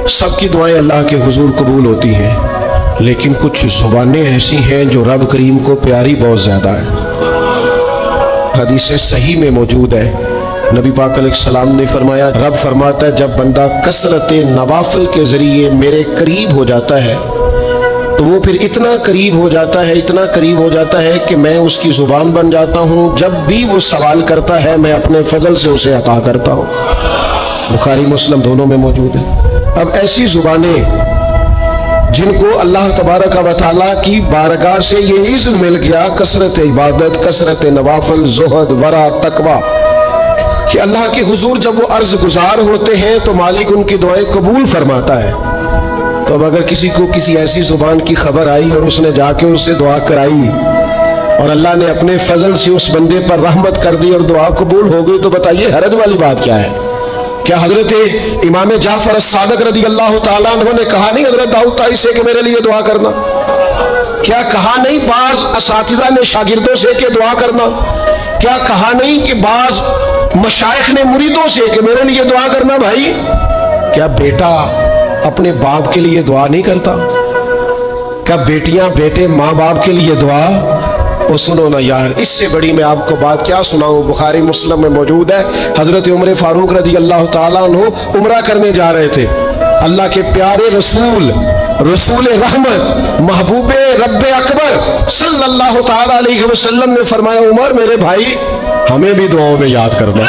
سب کی دعائیں اللہ کے حضور قبول ہوتی ہیں، لیکن کچھ زبانیں ایسی ہیں جو رب کریم کو پیاری بہت زیادہ ہے۔ حدیث صحیح میں موجود ہے، نبی پاک علیہ السلام نے فرمایا، رب فرماتا ہے جب بندہ کثرت نوافل کے ذریعے میرے قریب ہو جاتا ہے تو وہ پھر اتنا قریب ہو جاتا ہے، اتنا قریب ہو جاتا ہے کہ میں اس کی زبان بن جاتا ہوں، جب بھی وہ سوال کرتا ہے میں اپنے فضل سے اسے عطا کرتا ہوں۔ بخاری مسلم دونوں میں موجود ہے۔ اب ایسی زبانیں جن کو اللہ تبارک و تعالیٰ کی بارگاہ سے یہ عزت مل گیا، کثرت عبادت، کثرت نوافل، زہد، ورع، تقوی، کہ اللہ کے حضور جب وہ عرض گزار ہوتے ہیں تو مالک ان کی دعائیں قبول فرماتا ہے۔ تو اب اگر کسی کو کسی ایسی زبان کی خبر آئی اور اس نے جا کے اس سے دعا کرائی اور اللہ نے اپنے فضل سے اس بندے پر رحمت کر دی اور دعا قبول ہو گئی، تو بتائیے حرج والی بات کیا ہے؟ کیا حضرت امام جعفر الصادق رضی اللہ تعالیٰ عنہ نے کہا نہیں حضرت داؤد طائی سے کہ میرے لیے دعا کرنا؟ کیا کہا نہیں بعض اساتذہ نے شاگردوں سے کہ دعا کرنا؟ کیا کہا نہیں کہ بعض مشائخ نے مریدوں سے کہ میرے لیے دعا کرنا؟ بھائی کیا بیٹا اپنے باپ کے لیے دعا نہیں کرتا؟ کیا بیٹیاں بیٹے ماں باپ کے لیے دعا؟ وہ سنو نا یار، اس سے بڑی میں آپ کو بات کیا سناؤں؟ بخاری مسلم میں موجود ہے، حضرت عمر فاروق رضی اللہ تعالیٰ عنہ عمرہ کرنے جا رہے تھے، اللہ کے پیارے رسول، رسول رحمت، محبوب رب اکبر صلی اللہ تعالیٰ علیہ وسلم نے فرمایا عمر میرے بھائی ہمیں بھی دعاؤں میں یاد کرنا۔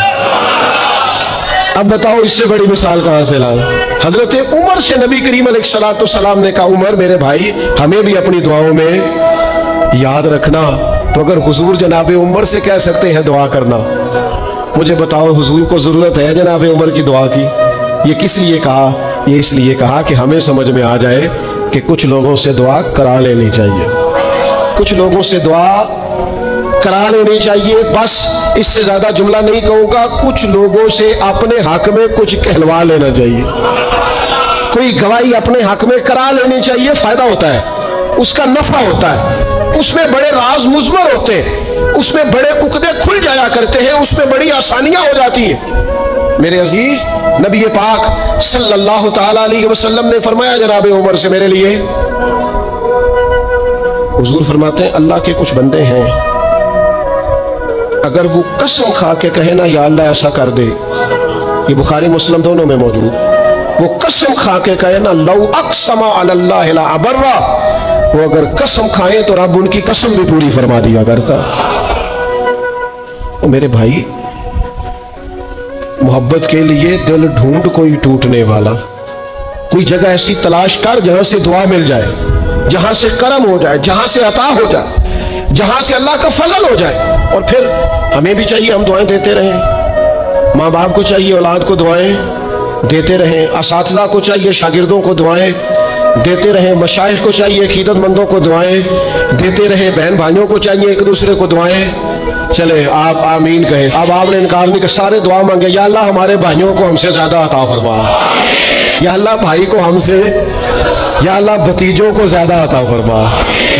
اب بتاؤ اس سے بڑی مثال کہاں سے لاؤں؟ حضرت عمر سے نبی کریم علیہ السلام نے کہا عمر میرے بھائی ہمیں بھی اپنی دعاؤں میں یاد رکھنا۔ تو اگر حضور جناب عمر سے کہہ سکتے ہیں دعا کرنا، مجھے بتاؤ حضور کو ضرورت ہے جناب عمر کی دعا کی؟ یہ کس لیے کہا؟ یہ اس لیے کہا کہ ہمیں سمجھ میں آ جائے کہ کچھ لوگوں سے دعا کرا لینی چاہیے، کچھ لوگوں سے دعا کرا لینی چاہیے۔ بس اس سے زیادہ جملہ نہیں کہوں گا، کچھ لوگوں سے اپنے حق میں کچھ کہلوا لینا چاہیے، کوئی گواہی اپنے حق میں کرا لینی چاہیے، فائدہ ہوتا ہے، اس کا نفع ہوتا ہے، اس میں بڑے راز مضمر ہوتے ہیں، اس میں بڑے عقدے کھل جایا کرتے ہیں، اس میں بڑی آسانیاں ہو جاتی ہیں۔ میرے عزیز نبی پاک صلی اللہ تعالیٰ علیہ وسلم نے فرمایا جناب عمر سے میرے لیے، حضور فرماتے ہیں اللہ کے کچھ بندے ہیں اگر وہ قسم کھا کے کہے نا یا اللہ ایسا کر دے، یہ بخاری مسلم دونوں میں موجود، وہ قسم کھا کے کہے نا لو اقسم علی اللہ لا ابرہ، وہ اگر قسم کھائیں تو رب ان کی قسم بھی پوری فرما دیا کرتا۔ میرے بھائی محبت کے لیے دل ڈھونڈ کوئی ٹوٹنے والا، کوئی جگہ ایسی تلاش کر جہاں سے دعا مل جائے، جہاں سے کرم ہو جائے، جہاں سے عطا ہو جائے، جہاں سے اللہ کا فضل ہو جائے۔ اور پھر ہمیں بھی چاہیے ہم دعائیں دیتے رہیں، ماں باپ کو چاہیے اولاد کو دعائیں دیتے رہیں، اساتذہ کو چاہیے شاگردوں کو دعائیں دیتے رہیں، مشائخ کو چاہیے عقیدت مندوں کو دعائیں دیتے رہیں، بہن بھائیوں کو چاہیے ایک دوسرے کو دعائیں۔ چلے آپ آمین کہیں، اب آپ نے انکار نہیں کہ سارے دعا مانگے یا اللہ ہمارے بھائیوں کو ہم سے زیادہ عطا فرما، یا اللہ بھائی کو ہم سے، یا اللہ بھتیجوں کو زیادہ عطا فرما،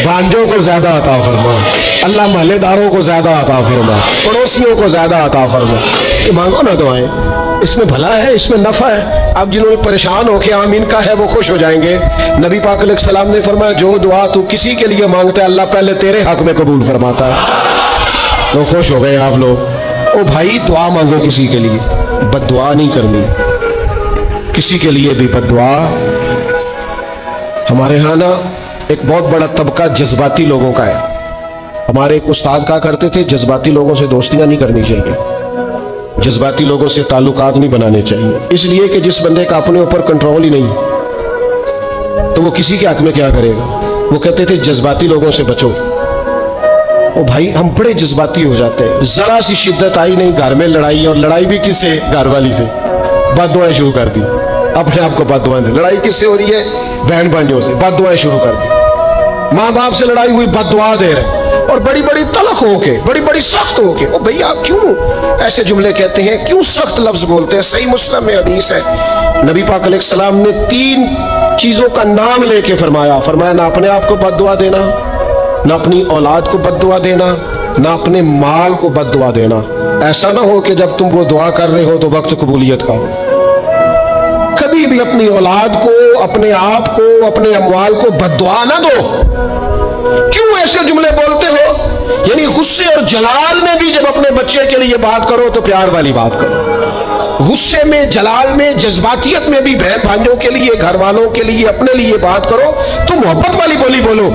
بھانجوں کو زیادہ عطا فرما، اللہ محلے داروں کو زیادہ عطا فرما، پڑوسیوں کو زیادہ عطا فرما۔ کہ مانگو نا دعائیں، اس میں بھلا ہے، اس میں نفع ہے۔ اب جنہوں نے پریشان ہو کے آمین کا ہے وہ خوش ہو جائیں گے۔ نبی پاک علیہ السلام نے فرمایا جو دعا تو کسی کے لیے مانگتا ہے اللہ پہلے تیرے حق میں قبول فرماتا ہے۔ وہ خوش ہو گئے آپ لوگ۔ او بھائی دعا مانگو کسی کے لیے، بد دعا نہیں کرنی، کسی کے لیے بھی بد دعا۔ ہمارے ہاں نا ایک بہت بڑا طبقہ جذباتی لوگوں کا ہے۔ ہمارے ایک استاد کہا کرتے تھے جذباتی لوگوں سے دوستیاں نہیں کرنی چاہیے، جذباتی لوگوں سے تعلقات نہیں بنانے چاہیے، اس لیے کہ جس بندے کا اپنے اوپر کنٹرول ہی نہیں تو وہ کسی کے حق میں کیا کرے گا۔ وہ کہتے تھے جذباتی لوگوں سے بچو۔ او بھائی ہم بڑے جذباتی ہو جاتے ہیں، ذرا سی شدت آئی نہیں گھر میں لڑائی، اور لڑائی بھی کس سے؟ گھر والی سے، بد دعائیں شروع کر دی، اپنے آپ کو بد دعائیں دیں۔ لڑائی کس سے ہو رہی ہے؟ بہن بھائیوں سے، بد دعائیں شروع کر دی۔ ماں باپ سے لڑائی ہوئی، بد دعا دے رہے، اور بڑی بڑی تلخ ہو کے، بڑی بڑی سخت ہو کے۔ او بھئی آپ کیوں ایسے جملے کہتے ہیں، کیوں سخت لفظ بولتے ہیں؟ صحیح مسلم میں حدیث ہے، نبی پاک علیہ السلام نے 3 چیزوں کا نام لے کے فرمایا نہ اپنے آپ کو بد دعا دینا، نہ اپنی اولاد کو بد دعا دینا، نہ اپنے مال کو بد دعا دینا۔ ایسا نہ ہو کہ جب تم وہ دعا کر رہے ہو تو وقت قبولیت کا ہو۔ کبھی بھی اپنی اولاد کو، اپنے آپ کو، اپنے اموال کو بددعا نہ دو۔ کیوں ایسے جملے بولتے ہو؟ یعنی غصے اور جلال میں بھی جب اپنے بچے کے لیے بات کرو تو پیار والی بات کرو، غصے میں، جلال میں، جذباتیت میں بھی بہن بھائیوں کے لیے، گھر والوں کے لیے، اپنے لیے بات کرو تو محبت والی بولی بولو۔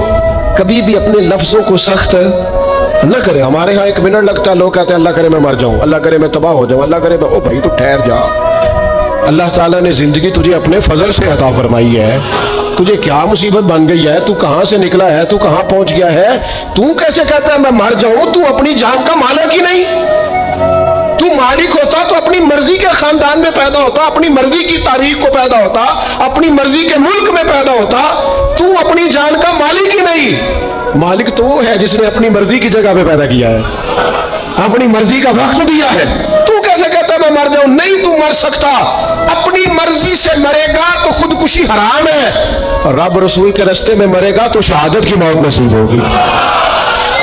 کبھی بھی اپنے لفظوں کو سخت نہ کرے۔ ہمارے ہاں 1 منٹ لگتا ہے، لوگ کہتے ہیں اللہ کرے میں مر جاؤں، اللہ کرے میں تباہ ہو جاؤں، اللہ کرے میں، او بھائی تو ٹھہر جا۔ اللہ تعالیٰ نے زندگی تجھے اپنے فضل سے عطا فرمائی ہے، تجھے کیا مصیبت بن گئی ہے، تو کہاں سے نکلا ہے، تو کہاں پہنچ گیا ہے، تو کیسے کہتا ہے میں مر جاؤں؟ تو اپنی جان کا مالک ہی نہیں۔ تو مالک ہوتا تو اپنی مرضی کے خاندان میں پیدا ہوتا، اپنی مرضی کی تاریخ کو پیدا ہوتا، اپنی مرضی کے ملک میں پیدا ہوتا۔ تو اپنی جان کا مالک ہی نہیں۔ مالک تو وہ ہے جس نے اپنی مرضی کی جگہ پہ پیدا کیا ہے، اپنی مرضی کا وقت دیا ہے۔ تو کیسے کہتا ہے میں مر جاؤں؟ نہیں، تو مر سکتا، اپنی مرضی سے مرے گا تو خودکشی حرام ہے، اور رب رسول کے راستے میں مرے گا تو شہادت کی موت نصیب ہوگی،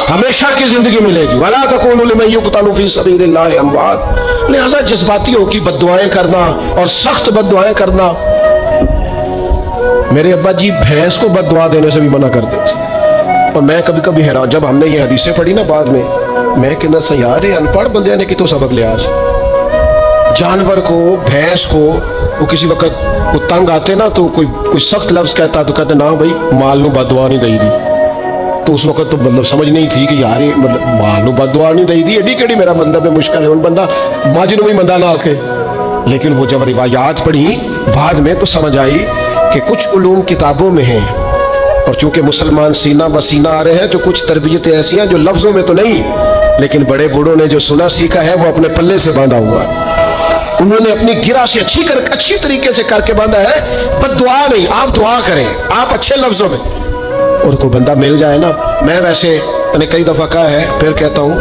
ہمیشہ کی زندگی ملے گی۔ وَلَا تَكُونُوا لِمَن يُقْتَلُ فِي سَبِيلِ اللَّهِ أَمْوَاتٌ۔ لہذا جذباتیوں کی بددعائیں کرنا اور سخت بددعائیں کرنا، میرے ابا جی بھینس کو بددعا دینے سے بھی منع کر دیتے، اور میں کبھی کبھی حیران، جب ہم نے یہ حدیثیں پڑھی نا بعد میں کہنا سا یار ان پڑھ بندے نے کی تو سبق لیا آج۔ جانور کو، بھینس کو، وہ کسی وقت وہ تنگ آتے نا تو کوئی سخت لفظ کہتا تو کہتے نا بھائی مال نو بددعا نہیں دئی دی، تو اس وقت تو مطلب سمجھ نہیں تھی کہ یار مطلب مال نو بددعا نہیں دئی دی، ایڈی کیڑی میرا مطلب ہے مشکل ہے، ان بندہ ماج نو بھی مندہ نہ آکے۔ لیکن وہ جب روایات پڑھی بعد میں تو سمجھ آئی کہ کچھ علوم کتابوں میں ہیں، اور چونکہ مسلمان سینہ بسینہ آ رہے ہیں تو کچھ تربیتیں ایسی ہیں جو لفظوں میں تو نہیں، لیکن بڑے بوڑھوں نے جو سنا سیکھا ہے وہ اپنے پلے سے باندھا ہوا ہے، انہوں نے اپنی گرہ سے اچھی طریقے سے کر کے باندھا ہے۔ بددعا نہیں، آپ دعا کریں، آپ اچھے لفظوں میں، اور کوئی بندہ مل جائے نا، میں ویسے میں نے کئی دفعہ کہا ہے پھر کہتا ہوں،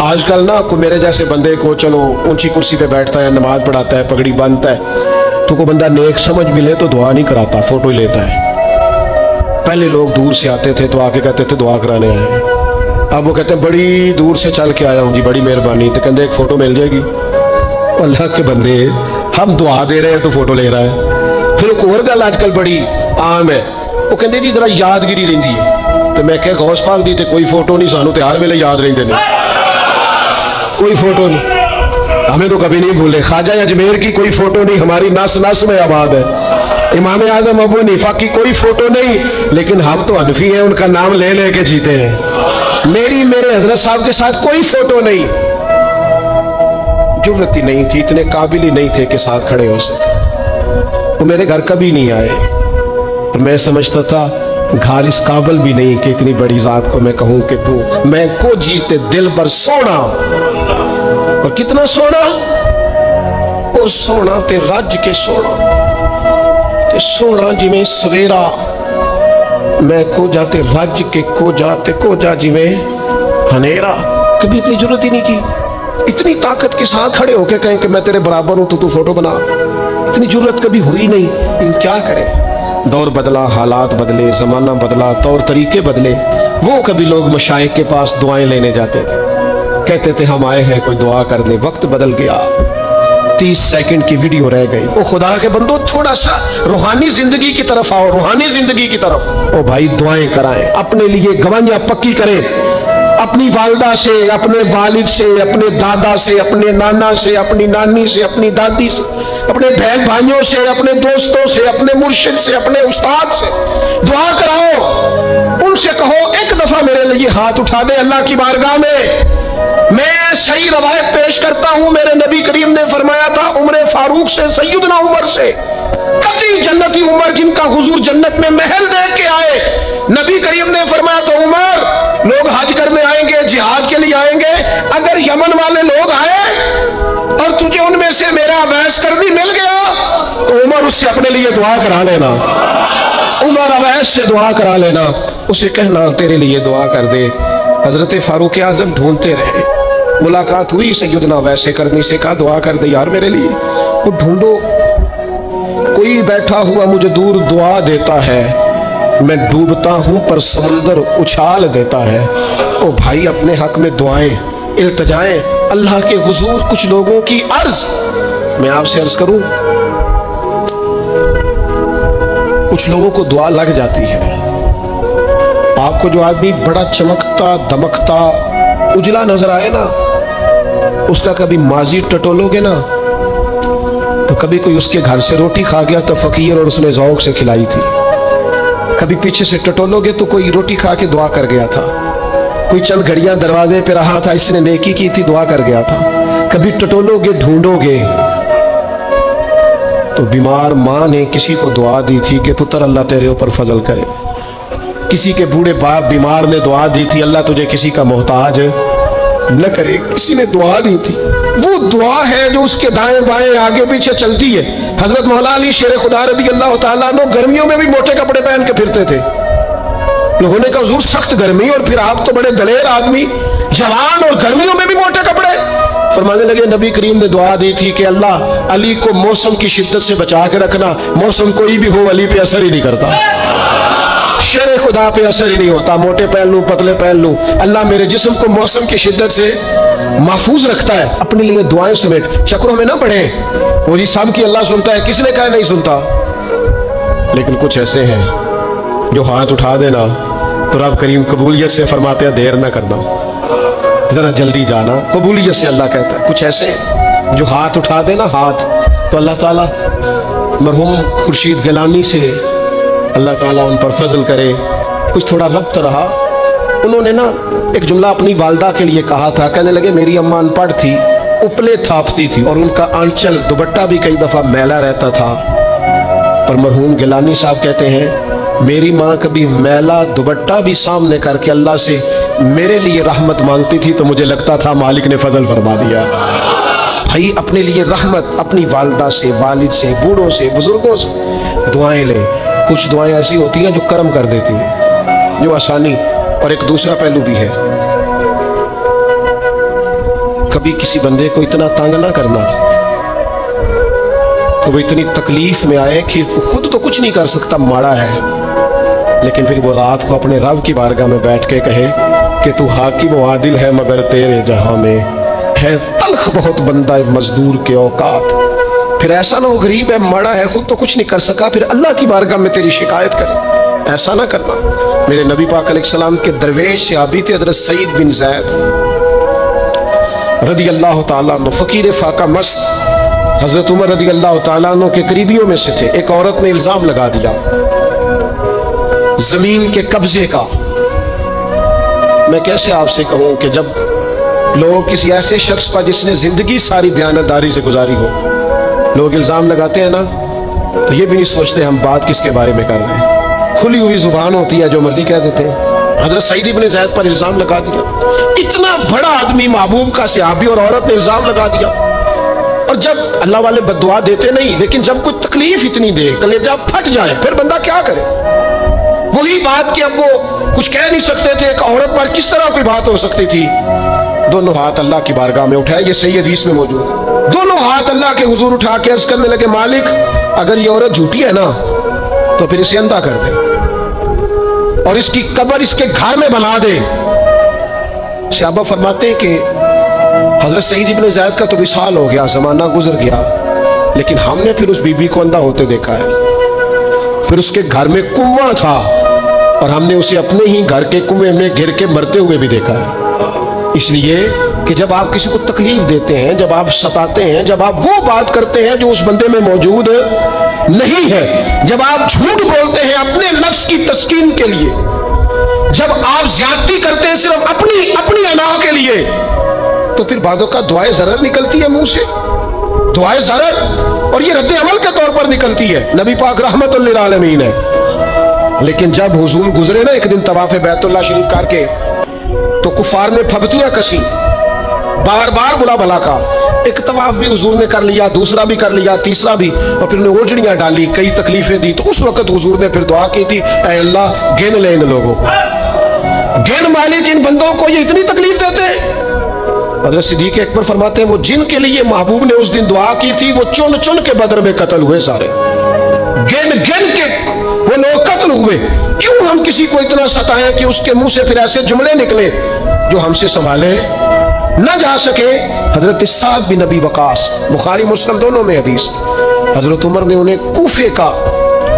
آج کل نا کوئی میرے جیسے بندے کو چلو اونچی کرسی پہ بیٹھتا ہے، نماز پڑھاتا ہے، پگڑی باندھتا ہے، تو کوئی بندہ نیک سمجھ ملے تو دعا نہیں کراتا، فوٹو ہی لیتا ہے۔ پہلے لوگ دور سے آتے تھے تو آ کے کہتے تھے دعا کرانے آئے ہیں، اب وہ کہتے ہیں بڑی دور سے چل کے آیا ہوں جی، بڑی مہربانی، تو کہتے ایک فوٹو مل جائے گی۔ اللہ کے بندے، ہم دعا دے رہے ہیں تو فوٹو لے رہا ہے۔ پھر ایک اور گل آج کل بڑی عام ہے، وہ کہتے جی ذرا یادگیری رہندی ہے، تو میں کہ غوث پاک دی تے کوئی فوٹو نہیں، سانو تے ہر ویلے یاد رہندے نے، کوئی فوٹو نہیں، ہمیں تو کبھی نہیں بھولے۔ خواجہ اجمیر کی کوئی فوٹو نہیں، ہماری نس نس میں آباد ہے۔ امام اعظم ابو حنیفہ کی کوئی فوٹو نہیں، لیکن ہم تو حنفی ہیں، ان کا نام لے لے کے جیتے ہیں۔ میرے حضرت صاحب کے ساتھ کوئی فوٹو نہیں، جرت ہی نہیں تھی، اتنے قابل ہی نہیں تھے کہ ساتھ کھڑے ہو سکے۔ وہ میرے گھر کبھی نہیں آئے، اور میں سمجھتا تھا گھر اس قابل بھی نہیں کہ اتنی بڑی ذات کو میں کہوں کہ تو میں کو جیتے دل پر سونا، اور کتنا سونا، او سونا تے رج کے سونا، تے سونا جی میں سویرا، میں کو جاتے رج کے کو جا جی میں ہنیرا۔ کبھی اتنی ضرورت ہی نہیں کی، اتنی طاقت کے ساتھ کھڑے ہو کے کہیں کہ میں تیرے برابر ہوں تو فوٹو بنا، اتنی ضرورت کبھی ہوئی نہیں۔ لیکن کیا کریں، دور بدلا، حالات بدلے، زمانہ بدلا، طور طریقے بدلے۔ وہ کبھی لوگ مشائخ کے پاس دعائیں لینے جاتے تھے، کہتے تھے ہم آئے ہیں کوئی دعا کر دیں، وقت بدل گیا، 30 سیکنڈ کی ویڈیو رہ گئی۔ او خدا کے بندو، تھوڑا سا روحانی زندگی کی طرف آؤ، روحانی زندگی کی طرف۔ او بھائی دعائیں کرائیں، اپنے لیے گوانیاں پکی کریں، اپنی والدہ سے، اپنے والد سے، اپنے دادا سے، اپنے نانا سے، اپنی نانی سے، اپنی دادی سے، اپنے بہن بھائیوں سے، اپنے دوستوں سے، اپنے مرشد سے، اپنے استاد سے دعا کراؤ۔ ان سے کہو ایک دفعہ میرے لیے ہاتھ اٹھا دے اللہ کی بارگاہ میں صحیح روایت پیش کرتا ہوں، میرے نبی کریم نے فرمایا تھا عمر فاروق سے، سیدنا عمر سے، قطعی جنتی عمر جن کا حضور جنت میں محل دیکھ کے آئے، نبی کریم نے فرمایا تو عمر، لوگ حج کرنے آئیں گے، جہاد کے لیے آئیں گے، اگر یمن والے لوگ آئے اور تجھے ان میں سے میرا اویس کرنی مل گیا تو عمر اس سے اپنے لیے دعا کرا لینا، عمر اویس سے دعا کرا لینا، اسے کہنا تیرے لیے دعا کر دے۔ حضرت فاروق اعظم ڈھونڈتے رہے، ملاقات ہوئی سیدنا اویس کرنی سے، کہا دعا کر دے یار میرے لیے۔ وہ ڈھونڈو، کوئی بیٹھا ہوا مجھے دور دعا دیتا ہے، میں ڈوبتا ہوں پر سمندر اچھال دیتا ہے۔ او بھائی اپنے حق میں دعائیں، التجائیں اللہ کے حضور۔ کچھ لوگوں کی عرض، میں آپ سے عرض کروں، کچھ لوگوں کو دعا لگ جاتی ہے. آپ کو جو آدمی بڑا چمکتا دمکتا اجلا نظر آئے نا، اس کا کبھی ماضی ٹٹولو گے نا تو کبھی کوئی اس کے گھر سے روٹی کھا گیا تو فقیر اور اس نے ذوق سے کھلائی تھی. کبھی پیچھے سے ٹٹولو گے تو کوئی روٹی کھا کے دعا کر گیا تھا. کوئی چند گھڑیاں دروازے پہ رہا تھا، اس نے نیکی کی تھی، دعا کر گیا تھا. کبھی ٹٹولو گے ڈھونڈو گے تو بیمار ماں نے کسی کو دعا دی تھی کہ پتر اللہ تیرے اوپر فضل کرے. کسی کے بوڑھے باپ بیمار نے دعا دی تھی اللہ تجھے کسی کا محتاج نہ کرے. کسی نے دعا دی تھی. وہ دعا ہے جو اس کے دائیں بائیں آگے پیچھے چلتی ہے. حضرت مولا علی شیر خدا رضی اللہ تعالیٰ عنہ گرمیوں میں بھی موٹے کپڑے پہن کے پھرتے تھے. یہ ہونے کا حضور سخت گرمی اور پھر آپ تو بڑے دلیر آدمی، جوان اور گرمیوں میں بھی موٹے کپڑے. فرمانے لگے نبی کریم نے دعا دی تھی کہ اللہ علی کو موسم کی شدت سے بچا کے رکھنا. موسم کوئی بھی ہو علی پہ اثر ہی نہیں کرتا، شیر خدا پہ اثر ہی نہیں ہوتا. موٹے پہن لوں پتلے پہن لوں، اللہ میرے جسم کو موسم کی شدت سے محفوظ رکھتا ہے. اپنے لیے دعائیں سمیٹ چکروں میں نہ پڑھیں. وہ جی سب کی اللہ سنتا ہے، کس نے کہا نہیں سنتا. لیکن کچھ ایسے ہیں جو ہاتھ اٹھا دینا تو رب کریم قبولیت سے فرماتے ہیں دیر نہ کرنا، ذرا جلدی جانا. قبولیت سے اللہ کہتا ہے. کچھ ایسے ہیں جو ہاتھ اٹھا دینا ہاتھ تو اللہ تعالیٰ مرحوم خورشید گیلانی سے اللہ تعالیٰ ان پر فضل کرے. کچھ تھوڑا ربط رہا. انہوں نے نا ایک جملہ اپنی والدہ کے لیے کہا تھا. کہنے لگے میری اماں ان پڑھ تھی، اپلے تھاپتی تھی اور ان کا آنچل دوپٹہ بھی کئی دفعہ میلا رہتا تھا. پر مرحوم گیلانی صاحب کہتے ہیں میری ماں کبھی میلا دوپٹہ بھی سامنے کر کے اللہ سے میرے لیے رحمت مانگتی تھی تو مجھے لگتا تھا مالک نے فضل فرما دیا. بھائی اپنے لیے رحمت اپنی والدہ سے، والد سے، بوڑھوں سے، بزرگوں سے دعائیں لیں. کچھ دعائیں ایسی ہوتی ہیں جو کرم کر دیتی ہیں، جو آسانی. اور ایک دوسرا پہلو بھی ہے، کبھی کسی بندے کو اتنا تنگ نہ کرنا کہ وہ اتنی تکلیف میں آئے کہ خود تو کچھ نہیں کر سکتا، ماڑا ہے، لیکن پھر وہ رات کو اپنے رب کی بارگاہ میں بیٹھ کے کہے کہ تو حاکم و عادل ہے مگر تیرے جہاں میں ہے تلخ بہت بندہ مزدور کے اوقات. پھر ایسا نہ ہو غریب ہے، ماڑا ہے، خود تو کچھ نہیں کر سکا، پھر اللہ کی بارگاہ میں تیری شکایت کرے. ایسا نہ کرنا. میرے نبی پاک علیہ السلام کے درویش صحابی تھے حضرت سعید بن زید رضی اللہ تعالیٰ عنہ، فقیر فاقہ مست. حضرت عمر رضی اللہ تعالیٰ عنہ کے قریبیوں میں سے تھے. ایک عورت نے الزام لگا دیا زمین کے قبضے کا. میں کیسے آپ سے کہوں کہ جب لوگ کسی ایسے شخص پر جس نے زندگی ساری دیانتداری سے گزاری ہو، لوگ الزام لگاتے ہیں نا تو یہ بھی نہیں سوچتے ہم بات کس کے بارے میں کر رہے ہیں. کھلی ہوئی زبان ہوتی ہے، جو مرضی کہہ دیتے ہیں. حضرت سعید بن زید پر الزام لگا دیا. اتنا بڑا آدمی، محبوب کا صحابی، اور عورت نے الزام لگا دیا. اور جب اللہ والے بد دعا دیتے نہیں، لیکن جب کوئی تکلیف اتنی دے کلیجہ پھٹ جائے پھر بندہ کیا کرے. وہی بات کہ اب وہ کچھ کہہ نہیں سکتے تھے، ایک عورت پر کس طرح کوئی بات ہو سکتی تھی. دونوں ہاتھ اللہ کی بارگاہ میں اٹھائے، یہ صحیح حدیث میں موجود ہے. دونوں ہاتھ اللہ کے حضور اٹھا کے عرض کرنے لگے مالک اگر یہ عورت جھوٹی ہے نا تو پھر اسے اندھا کر دے اور اس کی قبر اس کے گھر میں بنا دے. صحابہ فرماتے ہیں کہ حضرت سعید بن زید کا تو وصال ہو گیا، زمانہ گزر گیا، لیکن ہم نے پھر اس بی بی کو اندھا ہوتے دیکھا ہے. پھر اس کے گھر میں کنواں تھا اور ہم نے اسے اپنے ہی گھر کے کنویں میں گر کے مرتے ہوئے بھی دیکھا ہے. اس لیے کہ جب آپ کسی کو تکلیف دیتے ہیں، جب آپ ستاتے ہیں، جب آپ وہ بات کرتے ہیں جو اس بندے میں موجود نہیں ہے، جب آپ جھوٹ بولتے ہیں اپنے نفس کی تسکین کے لیے، جب آپ زیادتی کرتے ہیں صرف اپنی انا کے لیے، تو پھر بعدوں کا دعائے ضرر نکلتی ہے منہ سے. دعائے ضرر، اور یہ رد عمل کے طور پر نکلتی ہے. نبی پاک رحمت للعالمین ہے. لیکن جب حضور گزرے نا ایک دن طواف بیت اللہ شریف کر کے تو کفار نے پھبتیاں کسی، بار بار بلا بلا کا. ایک طواف بھی حضور نے کر لیا، دوسرا بھی کر لیا، تیسرا بھی، اور پھر انہیں اوجڑیاں ڈالی، کئی تکلیفیں دی. تو اس وقت حضور نے پھر دعا کی تھی اے اللہ گن لے ان لوگوں کو، گن مالک جن بندوں کو یہ اتنی تکلیف دیتے ہیں. حضرت صدیق اکبر فرماتے ہیں وہ جن کے لیے محبوب نے اس دن دعا کی تھی وہ چن چن کے بدر میں قتل ہوئے، سارے گن گن کے وہ لوگ قتل ہوئے. کیوں ہم کسی کو اتنا ستائیں کہ اس کے منہ سے پھر ایسے جملے نکلے جو ہم سے سنبھالے نہ جا سکے. حضرت سعد بن ابی وقاص، بخاری مسلم دونوں میں حدیث، حضرت عمر نے انہیں کوفے کا